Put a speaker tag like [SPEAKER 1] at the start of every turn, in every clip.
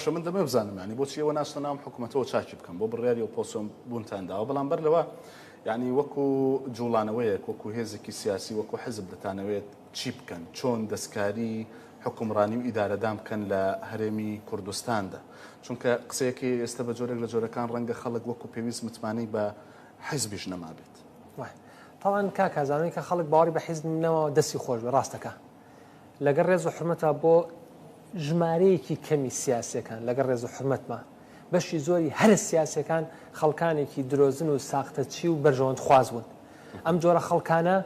[SPEAKER 1] شو من دەمە بزانم ینی بۆچی ئەوە ناچنە ناو حکوومەتەوە چاکی بکەم بۆ بڕیاری و پۆسۆم بوونتانداوە بەڵام بەر لەوە ینی وەکو جوڵانەوەیەک وەکو هێزێکی سیاسی وەکو حزب دەتانەوێت چی بکەن چۆن دەستکاری حکومڕانی و ئیدارەدان بکەن لە هەرێمی کوردستاندا چونکە قسەیەکی ئێستا بە جۆرێک لە جۆرەکان ڕەنگە خەڵک وەکو پێویست متمانەی بە حیزبیش نەمابێت.
[SPEAKER 2] طبعا کاکازانەوەی کە خەڵک باوەڕی بە حیزب نەوە دەستی خۆش بە ڕاستەکە لەگەڵ ڕێز و حرمەتە بۆ ژمارەیەکی کەمی سیاسەکان لەگەڵ ڕێز و حرمەتمە بەشی زۆری هەر سیاسەکان خەڵکانێکی درۆزن و ساختەچی و بەرژەوەند خواز بوون. ئەم جۆرە خەڵکانە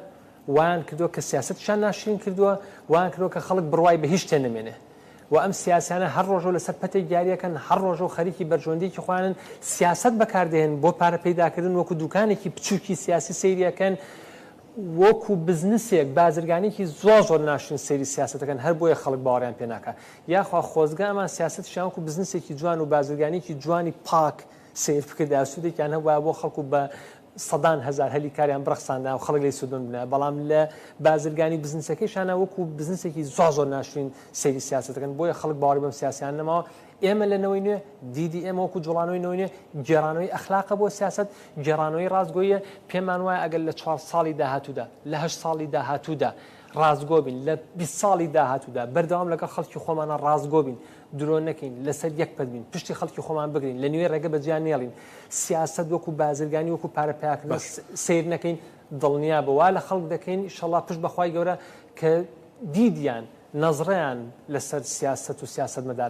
[SPEAKER 2] وایان کردووە کە سیاستشان ناشرین کردووە وایان کردووە کە خەڵک بڕوای بە هیچ شتێ نەمێنێ و ئەم سیاسانە هەر ڕۆژە لەسەر پەتێک دیاریەکەن هەر ڕۆژە و خەریکی بەرژەوەندیی خوانن سیاست بەکاردێن بۆ پارە پەیداکردن وەکو دوکانێکی بچووکی سیاسی سەیریەکەن وەکو بزنسێک بازرگانێکی زۆر ناشرین سەیری سیاستەکەن هەر بۆیە خەڵک باوەڕیان پێ ناکات یاخوا خۆزگە ئەمان سیاستیشیان وەکو بزنسێکی جوان و بازرگانێکی جوانی پاک سیر بکرد ئاسوودێکیان هەبووە بۆ خەڵکو بە سەدان هەزار هەلی کاریان بڕخساندا و خەڵک لێی سوودون بنە بەڵام لە بازرگانی بزنسەکەیشانە وەکو بزنسێکی زۆر ناشرین سەیری سیاستەکەن بۆیە خەڵک باوەڕی بەم سیاسیان نەماوە. ئێمە لە نەوەی نوێ دیدی ئێمە وەکو جوڵانەوەی نەوەی نوێ گێڕانەوەی ئەخلاقە بۆ سیاست گێڕانەوەی ڕازگۆیە پێمان وایە ئەگەر لە 4 ساڵی داهاتوودا لە 8 ساڵی داهاتوودا ڕازگۆ بین لە 20 ساڵی داهاتوودا بەردەوام لەگەڵ خەڵکی خۆمانە ڕازگۆ بین درۆ نەکەین لەسەر یەک پەت بین پشتی خەڵکی خۆمان بگرین لە نوێ ڕێگە بەجیان نێڵین سیاست وەکو بازرگانی وەکو پارە پیاکردن سیر نەکەین دڵنیا بەوا لە خەڵک دەکەین ئینشەڵڵا پشت بەخوای گەورە کە دیدیان نەزڕیان لەسەر سیاست و سیاستمەدارە